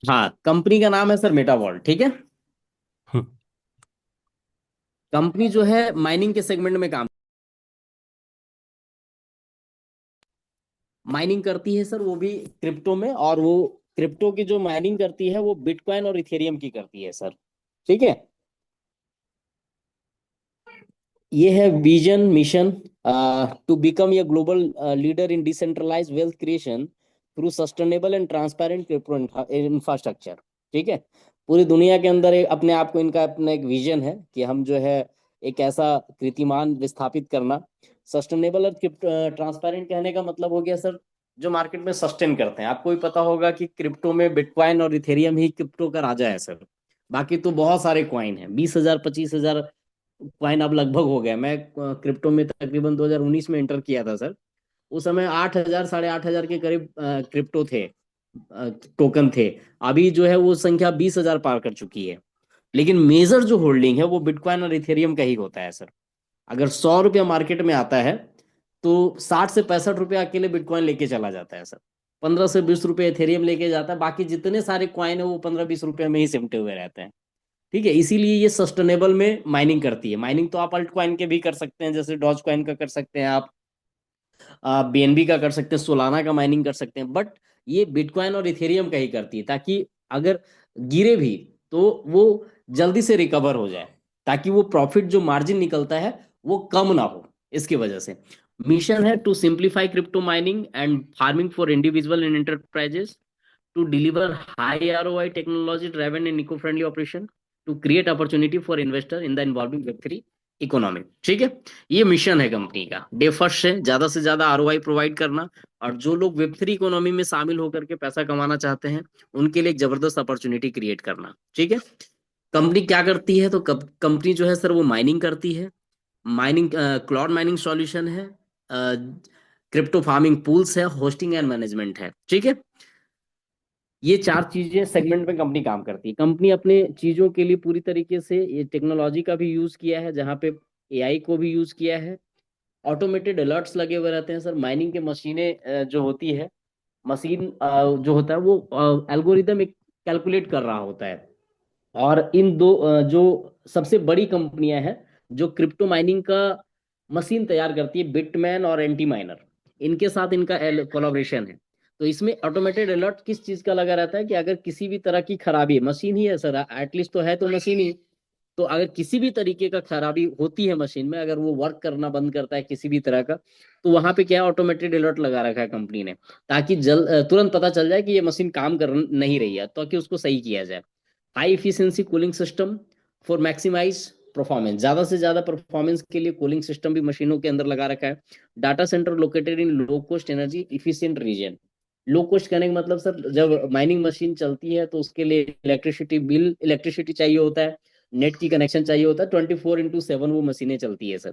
हाँ, कंपनी का नाम है सर मेटावॉल्ट, ठीक है। हम्म। कंपनी जो है माइनिंग के सेगमेंट में काम, माइनिंग करती है सर, वो भी क्रिप्टो में। और वो क्रिप्टो की जो माइनिंग करती है वो बिटकॉइन और इथेरियम की करती है सर, ठीक है। ये है vision mission to become a global leader in decentralize wealth creation through sustainable and transparent crypto infrastructure, ठीक है। पूरी दुनिया के अंदर अपने आप को, इनका अपना एक विजन है कि हम जो है एक ऐसा कीर्तिमान विस्थापित करना। सस्टेनेबल और ट्रांसपेरेंट कहने का मतलब हो गया सर, जो मार्केट में सस्टेन करते हैं। आपको भी पता होगा कि क्रिप्टो में बिटकॉइन और इथेरियम ही क्रिप्टो का राजा है सर। बाकी तो बहुत सारे कॉइन हैं, 20,000 25,000 क्वाइन अब लगभग हो गया। मैं क्रिप्टो में तकरीबन 2019 में एंटर किया था सर। उस समय 8,000 8,500 के करीब क्रिप्टो थे, टोकन थे। अभी जो है वो संख्या 20,000 पार कर चुकी है। लेकिन मेजर जो होल्डिंग है वो बिटकॉइन और इथेरियम का ही होता है सर। अगर 100 रुपया मार्केट में आता है तो 60 से 65 रुपया अकेले बिटकॉइन लेके चला जाता है सर। 15 से 20 रुपये इथेरियम लेके जाता है। बाकी जितने सारे क्वाइन है वो 15 20 रुपये में ही सिमटे हुए रहते हैं, ठीक है। इसीलिए ये सस्टेनेबल में माइनिंग करती है। माइनिंग तो आप अल्ट कॉइन के भी कर सकते हैं, जैसे डॉज कॉइन का कर सकते हैं आप बीएनबी का कर सकते हैं, सोलाना का माइनिंग कर सकते हैं। बट ये बिटकॉइन और इथेरियम का ही करती है, ताकि अगर गिरे भी तो वो जल्दी से रिकवर हो जाए, ताकि वो प्रॉफिट जो मार्जिन निकलता है वो कम ना हो। इसकी वजह से मिशन है to simplify crypto mining and farming for individual and enterprises, to deliver high ROI technology driven and eco-friendly operation, to create opportunity for investor in the involving Web3 economy, ठीक है। ये मिशन है company का, day first से ज्यादा ROI provide करना। और जो लोग वेब 3 इकोनॉमी में शामिल होकर के पैसा कमाना चाहते हैं उनके लिए एक जबरदस्त अपॉर्चुनिटी क्रिएट करना, ठीक है। कंपनी क्या करती है, तो कंपनी जो है सर वो माइनिंग करती है। माइनिंग क्लाउड माइनिंग सॉल्यूशन है, क्रिप्टो फार्मिंग पूल्स है, होस्टिंग एंड मैनेजमेंट है, ठीक है। ये चार चीजें सेगमेंट में कंपनी काम करती है। कंपनी अपने चीजों के लिए पूरी तरीके से ये टेक्नोलॉजी का भी यूज किया है, जहाँ पे एआई को भी यूज किया है। ऑटोमेटेड अलर्ट्स लगे हुए रहते हैं सर। माइनिंग के मशीनें जो होती है, मशीन जो होता है वो एल्गोरिदम एक कैलकुलेट कर रहा होता है। और इन दो जो सबसे बड़ी कंपनियां हैं जो क्रिप्टो माइनिंग का मशीन तैयार करती है, बिटमैन और एंटी माइनर, इनके साथ इनका कोलाब्रेशन है। तो इसमें ऑटोमेटेड अलर्ट किस चीज का लगा रहता है कि अगर किसी भी तरह की खराबी है, मशीन ही है सर, एटलीस्ट तो है तो मशीन ही। तो अगर किसी भी तरीके का खराबी होती है मशीन में, अगर वो वर्क करना बंद करता है किसी भी तरह का, तो वहां पे क्या है, ऑटोमेटेड अलर्ट लगा रखा है कंपनी ने, ताकि तुरंत पता चल जाए कि ये मशीन काम कर नहीं रही है, ताकि उसको सही किया जाए। High efficiency cooling system for maximize performance, ज्यादा से ज्यादा परफॉर्मेंस के लिए कूलिंग सिस्टम भी मशीनों के अंदर लगा रखा है। Data centre located in low cost energy efficient region. Low cost कहने का मतलब सर, जब माइनिंग मशीन चलती है तो उसके लिए इलेक्ट्रिसिटी चाहिए होता है, नेट की कनेक्शन चाहिए होता है, 24x7 वो मशीनें चलती है सर।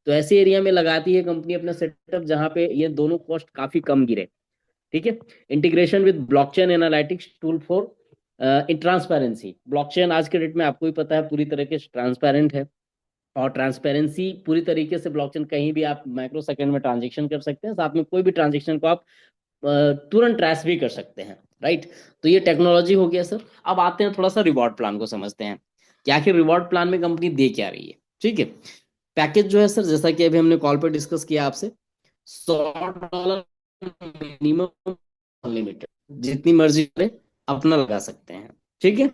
तो ऐसे एरिया में लगाती है कंपनी अपना सेटअप जहाँ पे ये दोनों कॉस्ट काफी कम गिरे, ठीक है। Integration with blockchain analytics tool for transparency. Blockchain आज के डेट में आपको ही पता है पूरी तरीके से ट्रांसपेरेंट है। और ट्रांसपेरेंसी पूरी तरीके से ब्लॉकचेन, कहीं भी आप माइक्रो सेकंड में ट्रांजेक्शन कर सकते हैं, साथ में कोई भी ट्रांजेक्शन को आप तुरंत ट्रेस भी कर सकते हैं, राइट। तो ये टेक्नोलॉजी हो गया सर। अब आते हैं थोड़ा सा रिवॉर्ड प्लान को समझते हैं कि आखिर रिवॉर्ड प्लान में कंपनी दे क्या रही है, ठीक है। पैकेज जो है सर, जैसा कि अभी हमने कॉल पर डिस्कस किया आपसे, $100 मिनिमम, अनलिमिटेड, जितनी मर्जी करें अपना लगा सकते हैं, ठीक है।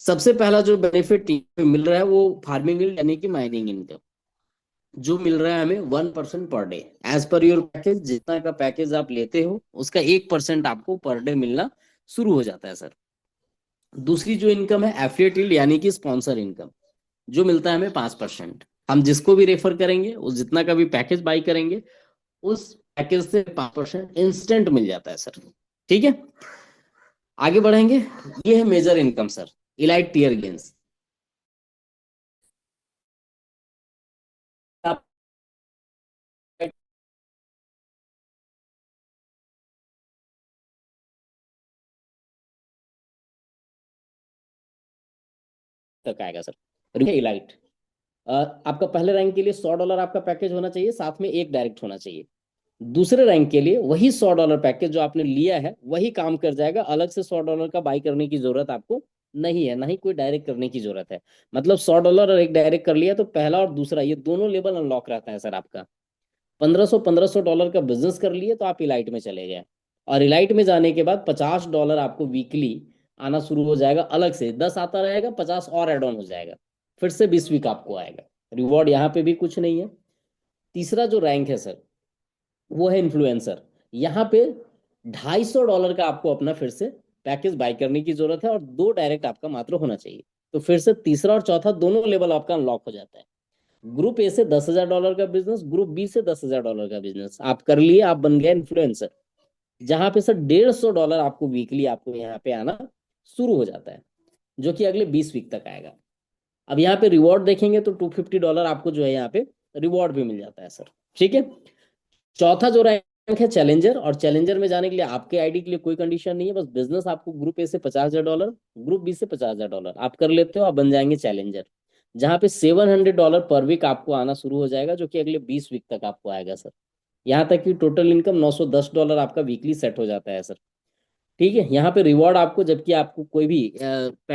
सबसे पहला जो बेनिफिट मिल रहा है वो फार्मिंग यानी कि माइनिंग इनकम, जो मिल रहा है हमें 1% per day. As per your package, जितना का पैकेज आप लेते हो उसका 1% आपको पर डे मिलना शुरू हो जाता है सर। दूसरी जो इनकम है एफिलिएट यानी कि स्पॉन्सर इनकम, जो मिलता है हमें 5%। हम जिसको भी रेफर करेंगे, उस जितना का भी पैकेज बाई करेंगे, उस पैकेज से 5% इंस्टेंट मिल जाता है सर, ठीक है। आगे बढ़ेंगे। ये है major income sir, elite tier gains. आप तक आएगा सर, इलाइट। आपका पहले रैंक के लिए $100 आपका पैकेज होना चाहिए, साथ में एक डायरेक्ट होना चाहिए। दूसरे रैंक के लिए वही $100 पैकेज जो आपने लिया है वही काम कर जाएगा, अलग से $100 का बाई करने की जरूरत आपको नहीं है, ना ही कोई डायरेक्ट करने की जरूरत है। मतलब $100 और एक डायरेक्ट कर लिया तो पहला और दूसरा ये दोनों लेवल अनलॉक रहता है सर आपका। 1500 का बिजनेस कर लिए तो आप इलाइट में चले गए, और इलाइट में जाने के बाद $50 आपको वीकली आना शुरू हो जाएगा अलग से, 10 आता रहेगा, 50 और एड ऑन हो जाएगा, फिर से 20 वीक आपको आएगा। रिवॉर्ड यहाँ पे भी कुछ नहीं है। तीसरा जो रैंक है सर वो है इन्फ्लुएंसर। यहाँ पे $250 का आपको अपना फिर से पैकेज बाय करने की जरूरत है, और दो डायरेक्ट आपका मात्र होना चाहिए। तो फिर से तीसरा और चौथा दोनों लेवल आपका अनलॉक हो जाता है। ग्रुप ए से $10,000 का बिजनेस, ग्रुप बी से $10,000 का बिजनेस आप कर लिए, आप बन गए इन्फ्लुएंसर, जहां पे सर $150 आपको वीकली आपको यहाँ पे आना शुरू हो जाता है, जो कि अगले 20 वीक तक आएगा। अब यहाँ पे रिवॉर्ड देखेंगे तो $250 आपको जो है यहाँ पे रिवॉर्ड भी मिल जाता है सर। ठीक है। चौथा जो रैंक है चैलेंजर, और चैलेंजर में जाने के लिए आपके आईडी के लिए कोई कंडीशन नहीं है, बस बिजनेस आपको ग्रुप ए से $50,000, ग्रुप बी से $50,000 आप कर लेते हो, आप बन जाएंगे चैलेंजर, जहां पे $700 पर वीक आपको आना शुरू हो जाएगा, जो कि अगले 20 वीक तक आपको आएगा सर। यहाँ तक कि टोटल इनकम $910 आपका वीकली सेट हो जाता है सर। ठीक है। यहाँ पे रिवॉर्ड आपको, जबकि आपको कोई भी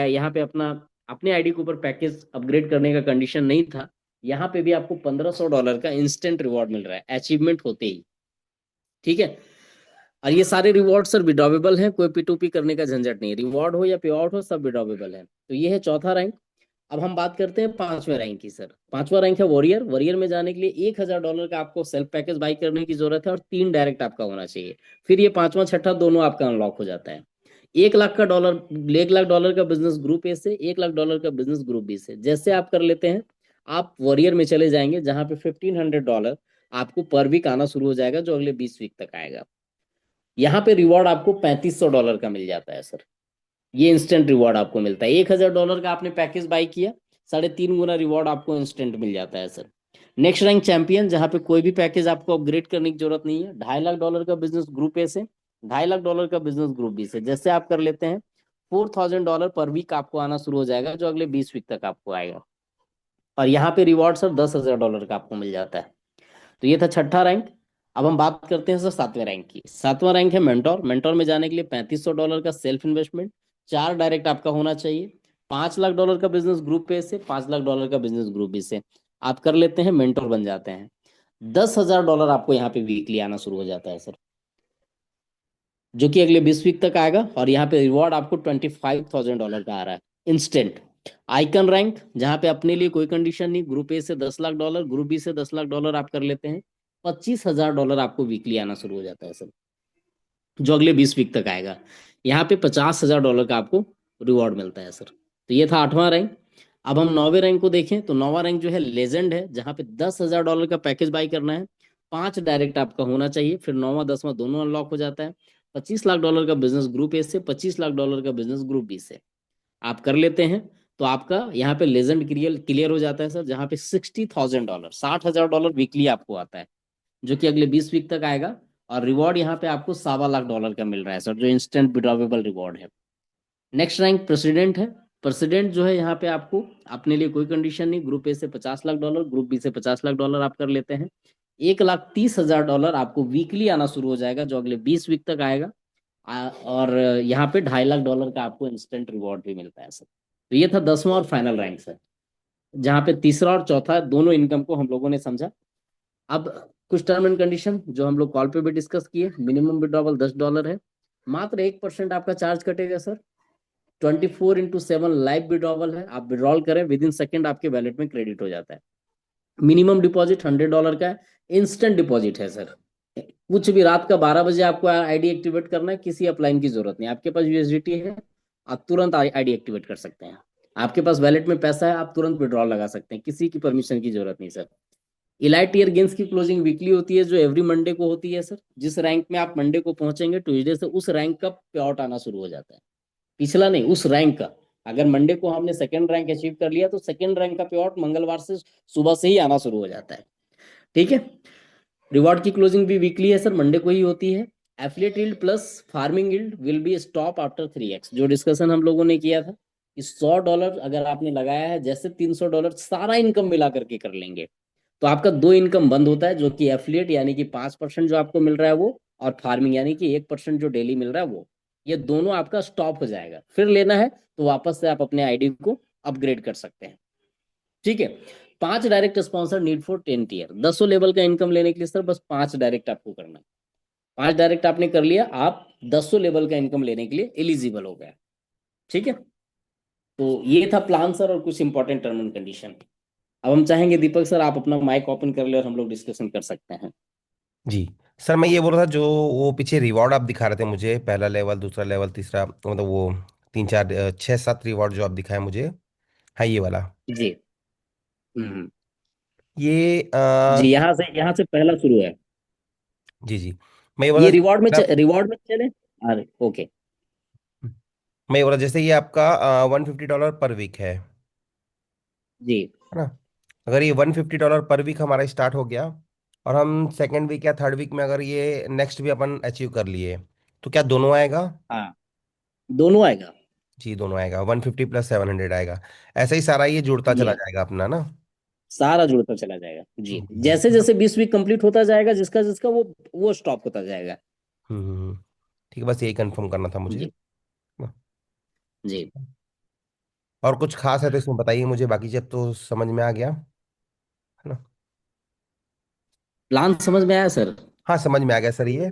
यहाँ पे अपना अपने आईडी के ऊपर पैकेज अपग्रेड करने का कंडीशन नहीं था, यहाँ पे भी आपको $1,500 का इंस्टेंट रिवॉर्ड मिल रहा है अचीवमेंट होते ही। ठीक है। और ये सारे रिवॉर्ड सर विड्रॉवेबल हैं, कोई P2P करने का झंझट नहीं है, रिवॉर्ड हो या पे आउट हो सब विड्रॉवेबल है। तो ये है चौथा रैंक। अब हम बात करते हैं पांचवें रैंक की सर। पांचवा रैंक है वॉरियर। वॉरियर में जाने के लिए $1,000 का आपको सेल्फ पैकेज बाई करने की जरूरत है, और 3 डायरेक्ट आपका होना चाहिए, फिर ये पांचवा छठा दोनों आपका अनलॉक हो जाता है। 1 लाख का बिजनेस ग्रुप ए से, $1 लाख का बिजनेस ग्रुप बी से, जैसे आप कर लेते हैं आप वॉरियर में चले जाएंगे, जहां पे $1,500 आपको पर वीक आना शुरू हो जाएगा, जो अगले 20 वीक तक आएगा। यहाँ पे रिवॉर्ड आपको $3,500 का मिल जाता है सर। ये इंस्टेंट रिवॉर्ड आपको मिलता है। $1,000 का आपने पैकेज बाई किया, 3.5 गुना रिवॉर्ड आपको इंस्टेंट मिल जाता है सर। नेक्स्ट रैंक चैंपियन, जहाँ पे कोई भी पैकेज आपको अपग्रेड करने की जरूरत नहीं है। $2.5 लाख का बिजनेस ग्रुप ए से, $2.5 लाख का बिजनेस ग्रुप बी से, जैसे आप कर लेते हैं $4,000 पर वीक आपको आना शुरू हो जाएगा, जो अगले 20 वीक तक आपको आएगा। और यहाँ पे रिवॉर्ड सर $10,000 का आपको मिल जाता है। तो ये था छठा रैंक। अब हम बात करते हैं सर सातवें रैंक की। सातवां रैंक है मेंटोर। मेंटोर में जाने के लिए $3,500 का सेल्फ इन्वेस्टमेंट, 4 डायरेक्ट आपका होना चाहिए, $5 लाख का बिजनेस ग्रुप ए से, $5 लाख का बिजनेस ग्रुप बी से आप कर लेते हैं, मेंटोर बन जाते हैं। $10,000 आपको यहाँ पे वीकली आना शुरू हो जाता है सर, जो कि अगले 20 वीक तक आएगा। और यहाँ पे रिवॉर्ड आपको $25,000 का आ रहा है इंस्टेंट। आइकन रैंक, जहाँ पे अपने लिए कोई कंडीशन नहीं, ग्रुप ए से $10 लाख, ग्रुप बी से $10 लाख आप कर लेते हैं, $25,000 आपको वीकली आना शुरू हो जाता है सर, जो अगले 20 वीक तक आएगा। यहाँ पे $50,000 का आपको रिवॉर्ड मिलता है सर। तो ये था आठवां रैंक। अब हम नौवें रैंक को देखें तो नौवां रैंक जो है लेजेंड है, जहाँ पे $10,000 का पैकेज बाई करना है, 5 डायरेक्ट आपका होना चाहिए, फिर नौवां दसवां दोनों अनलॉक हो जाता है। $25 लाख का बिजनेस ग्रुप ए से, $25 लाख का बिजनेस ग्रुप बी से आप कर लेते हैं, तो आपका यहाँ पे लेजेंड क्लियर क्लियर हो जाता है सर, जहाँ पे $60,000 $60,000 वीकली आपको आता है, जो कि अगले 20 वीक तक आएगा। और रिवॉर्ड यहाँ पे आपको $1.25 लाख का मिल रहा है सर, जो इंस्टेंट विड्रॉवेबल रिवॉर्ड है। नेक्स्ट रैंक प्रेसिडेंट है। प्रेसिडेंट जो है यहाँ पे आपको अपने लिए कोई कंडीशन नहीं, ग्रुप ए से $50 लाख, ग्रुप बी से $50 लाख आप कर लेते हैं, $1,30,000 आपको वीकली आना शुरू हो जाएगा, जो अगले 20 वीक तक आएगा। और यहाँ पे $2.5 लाख का आपको इंस्टेंट रिवॉर्ड भी मिलता है सर। तो ये था 10वां और फाइनल रैंक सर, जहाँ पे तीसरा और चौथा दोनों इनकम को हम लोगों ने समझा। अब कुछ टर्म एंड कंडीशन जो हम लोग कॉल पे भी डिस्कस किए। मिनिमम विड्रॉवल $10 है, मात्र 1% आपका चार्ज कटेगा सर। 24x7 लाइव विड्रॉवल है, आप विड्रॉल करें विद इन सेकेंड आपके वैलेट में क्रेडिट हो जाता है। मिनिमम डिपॉजिट $100 का है, इंस्टेंट डिपॉजिट है सर। कुछ भी रात का 12 बजे आपको आईडी एक्टिवेट करना है, किसी अपलाइन की जरूरत नहीं, आपके पास यूएसडीटी है, आप तुरंत आईडी एक्टिवेट कर सकते हैं। आपके पास वैलेट में पैसा है, आप तुरंत विड्रॉल लगा सकते हैं, किसी की परमिशन की जरूरत नहीं सर। इलाइट ईयर गेम्स की क्लोजिंग वीकली होती है, जो एवरी मंडे को होती है सर। जिस रैंक में आप मंडे को पहुंचेंगे, ट्यूसडे से उस रैंक का पे आउट आना शुरू हो जाता है, पिछला नहीं, उस रैंक का। अगर मंडे को हमने सेकंड रैंक अचीव कर लिया, तो सेकंड रैंक का पे आउट मंगलवार से सुबह से ही आना शुरू हो जाता है। ठीक है। रिवॉर्ड की क्लोजिंग भी वीकली है सर, मंडे को ही होती है। Affiliate yield plus farming yield will be stop after 3x, जो डिस्कशन हम लोगों ने किया था कि $100 अगर आपने लगाया है, जैसे $300 सारा इनकम मिला करके कर लेंगे, तो आपका दो इनकम बंद होता है, जो कि एफिलिएट यानी कि 5% जो आपको मिल रहा है वो, और फार्मिंग यानी कि 1% जो डेली मिल रहा है वो। ये दोनों आपका स्टॉप हो जाएगा। फिर लेना है तो वापस से आप अपने आईडी को अपग्रेड कर सकते हैं। ठीक है। 5 direct sponsor need for 10 tier. 10 level का इनकम लेने के लिए सर बस 5 डायरेक्ट आपको करना है। 5 डायरेक्ट आपने कर लिया, आप 10 लेवल का इनकम लेने के लिए एलिजिबल हो गया। ठीक है। तो ये था प्लान सर, और कुछ इंपॉर्टेंट टर्म एंड कंडीशन। अब हम चाहेंगे दीपक सर आप अपना माइक ओपन कर ले और हम लोग डिस्कशन कर सकते हैं। जी सर, मैं ये बोल रहा था, जो वो पीछे रिवॉर्ड आप दिखा रहे थे मुझे, पहला लेवल, दूसरा लेवल, तीसरा, मतलब वो तीन चार छः सात रिवॉर्ड जो आप दिखाए मुझे, हाँ ये वाला। जी। हम्म। ये जी, यहाँ से पहला शुरू है। जी जी, मैं ये बोला ये पहला, रिवॉर्ड में चले। अरे ओके। मैं ये बोला जैसे ये आपका $150 पर वीक जी। है ना? अगर ये $150 पर वीक हमारा स्टार्ट हो गया, और हम सेकेंड वीक या थर्ड वीक में अगर ये नेक्स्ट भी अपन अचीव कर लिए, तो क्या दोनों आएगा? हाँ, दोनों आएगा। जी दोनों आएगा, 150 प्लस 700 आएगा। ऐसा ही सारा ये जुड़ता चला ये जाएगा अपना ना। सारा जुड़ता चला जाएगा जी। जी जी। जैसे जैसे 20 वीक कंप्लीट होता जाएगा, जिसका जिसका वो स्टॉप होता जाएगा। हम्म। ठीक है, बस यही कंफर्म करना था मुझे जी। जी। और कुछ खास है तो इसमें बताइए मुझे, बाकी जब तो समझ में आ गया, है ना? प्लान समझ में आया सर? हाँ समझ में आ गया सर ये।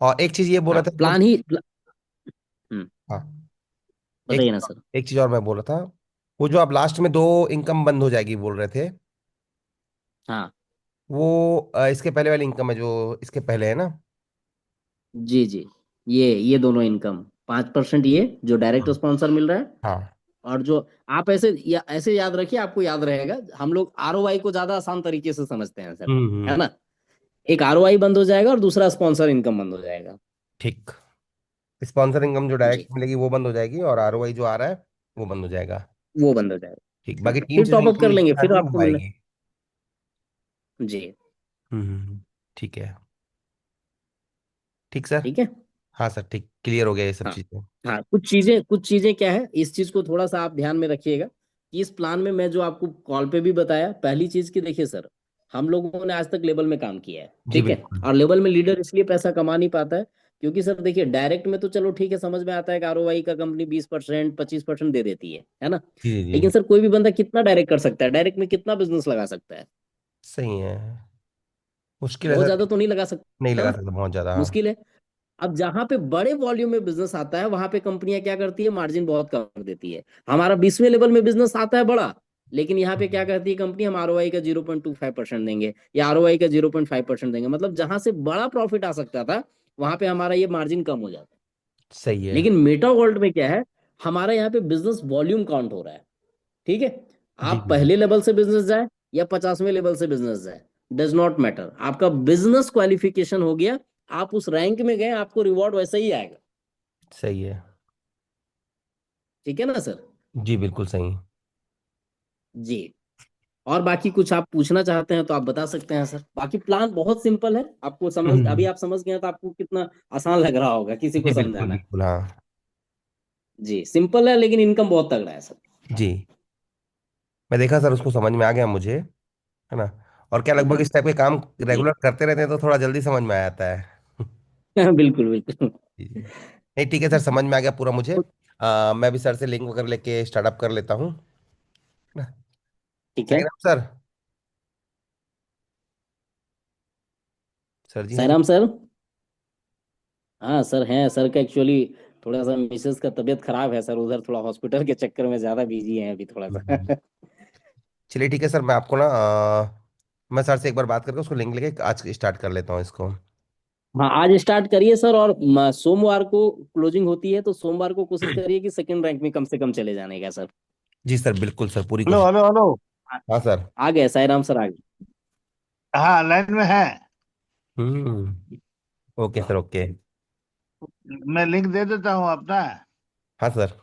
और एक चीज ये बोल हाँ, रहा था जो, प्लान ही हम्म। हाँ, एक बताइए ना सर। एक चीज और मैं बोल रहा था, वो जो आप लास्ट में दो इनकम बंद हो जाएगी बोल रहे थे, हाँ। वो इसके पहले वाली इनकम है जो इसके पहले है ना? जी जी। ये दोनों इनकम, 5% ये जो डायरेक्ट हाँ स्पॉन्सर मिल रहा है। हाँ। और जो आप ऐसे याद रखिए, आपको याद रहेगा। हम लोग आरओआई को ज्यादा आसान तरीके से समझते हैं सर, है हम्म। ना। एक आरओआई बंद हो जाएगा और दूसरा स्पॉन्सर इनकम बंद हो जाएगा। ठीक, स्पॉन्सर इनकम जो जी, डायरेक्ट मिलेगी वो बंद हो जाएगी, और आरओआई जो आ रहा है वो बंद हो जाएगा। वो बंद हो ठीक, जाएगा। बाकी हाँ, तीन फिर से जो टॉप अप इनकम कर लेंगे, निकलना फिर थी आपको वो मिलना। आएगी। जी। ठीक है। ठीक सर। ठीक है। हाँ सर, ठीक, क्लियर हो गया ये सब हाँ। चीज़ें। हाँ, कुछ चीजें क्या है, इस चीज को थोड़ा सा आप ध्यान में रखिएगा कि इस प्लान में मैं जो आपको कॉल पे भी बताया, पहली चीज की देखिए सर, हम लोगों ने आज तक लेवल में काम किया है, जी ठीक है। बिल्कुल। और लेवल में लीडर इसलिए पैसा कमा नहीं पाता है क्योंकि सर देखिए, डायरेक्ट में तो चलो ठीक है, समझ में आता है कि आरओआई का कंपनी 20% 25% दे देती है ना। जी जी जी। लेकिन सर कोई भी बंदा कितना डायरेक्ट कर सकता है, डायरेक्ट में कितना बिजनेस लगा सकता है? सही है, मुश्किल है बहुत सर। ज्यादा तो नहीं लगा नहीं सकता, है लगा ना। सकता बहुत ज़्यादा, हाँ। मुश्किल है। अब जहां पे बड़े वॉल्यूम में बिजनेस आता है, वहां पे कंपनियां क्या करती है, मार्जिन बहुत कम कर देती है। हमारा 20वें लेवल में बिजनेस आता है बड़ा, लेकिन यहाँ पे क्या हम्म। करती है कंपनी, हम आरओआई का 0.25% देंगे या आरओआई का 0.5% देंगे। मतलब जहां से बड़ा प्रॉफिट आ सकता था, वहां पे हमारा ये मार्जिन कम हो जाता है। सही है। लेकिन मेटा वर्ल्ड में क्या है, हमारा यहाँ पे बिजनेस वॉल्यूम काउंट हो रहा है। ठीक है। जी आप जी जी। पहले लेवल से बिजनेस जाए या 50वें लेवल से बिजनेस जाए, डज नॉट मैटर, आपका बिजनेस क्वालिफिकेशन हो गया, आप उस रैंक में गए, आपको रिवॉर्ड वैसे ही आएगा। सही है। ठीक है ना सर। जी बिल्कुल सही। जी। और बाकी कुछ आप पूछना चाहते हैं तो आप बता सकते हैं सर। बाकी प्लान बहुत सिंपल है, आपको समझ, अभी हम्म। आप समझ गए हैं तो आपको कितना आसान लग रहा होगा किसी को जी बिल्कुल समझाना। बिल्कुल, हाँ। जी, सिंपल है लेकिन इनकम बहुत तगड़ा है सर। जी, मैं देखा सर, उसको समझ में आ गया मुझे, है ना? और क्या लगभग इस टाइप के काम जी। रेगुलर करते रहते हैं तो थोड़ा जल्दी समझ में आ जाता है। बिल्कुल बिल्कुल। जी जी। नहीं ठीक है सर, समझ में आ गया पूरा मुझे। मैं भी सर से लिंक वगैरह लेके स्टार्टअप कर लेता हूँ, है ना? ठीक है। साइराम सर, सर जी हैं क्या? साईराम सर। हाँ सर, हैं सर का एक्चुअली थोड़ा सा मिसेस का तबीयत खराब है सर, उधर थोड़ा हॉस्पिटल के चक्कर में ज्यादा बिजी हैं अभी थोड़ा हम्म। सा। चलिए ठीक है सर, मैं आपको ना मैं सर से एक बार बात करके उसको लिंक लेके आज स्टार्ट कर लेता हूँ इसको। हाँ, आज स्टार्ट करिए सर, और सोमवार को क्लोजिंग होती है, तो सोमवार को कोशिश करिए कि सेकंड रैंक में कम से कम चले जाने का सर। जी सर बिल्कुल सर, पूरी हेलो कोशिश। Hello hello. हाँ, हाँ सर। आ गए साईराम सर, आ गए। हाँ, लाइन में है। Okay sir, okay. मैं लिंक दे देता हूँ अपना। हाँ सर।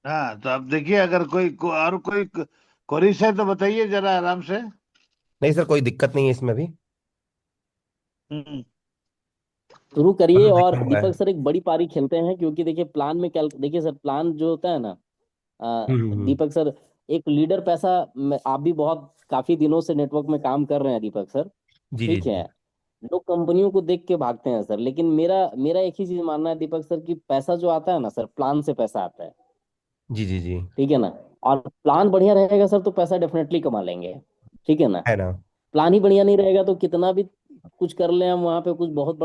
हाँ, तो अब देखिए, अगर और कोई क्वेरीज है तो बताइए जरा आराम से। नहीं सर, कोई दिक्कत नहीं है इसमें भी, हम्म। शुरू करिए। मतलब और देखा हुआ है। दीपक सर एक बड़ी पारी खेलते हैं, क्योंकि देखिए प्लान में क्या, देखिए सर प्लान जो होता है ना, हम्म। दीपक सर, एक लीडर पैसा, आप भी बहुत काफी दिनों से नेटवर्क में काम कर रहे हैं दीपक सर, जी जी ठीक जी है। लोग कंपनियों को देख के भागते हैं सर, लेकिन मेरा मेरा एक ही चीज मानना है दीपक सर, कि पैसा जो आता है ना सर, प्लान से पैसा आता है, जी जी जी। ठीक है ना। और प्लान बढ़िया रहेगा सर तो पैसा डेफिनेटली कमा लेंगे, ठीक है ना। है ना। प्लान ही बढ़िया नहीं रहेगा तो कितना भी कुछ कर ले हम, वहां पे कुछ बहुत बड़ा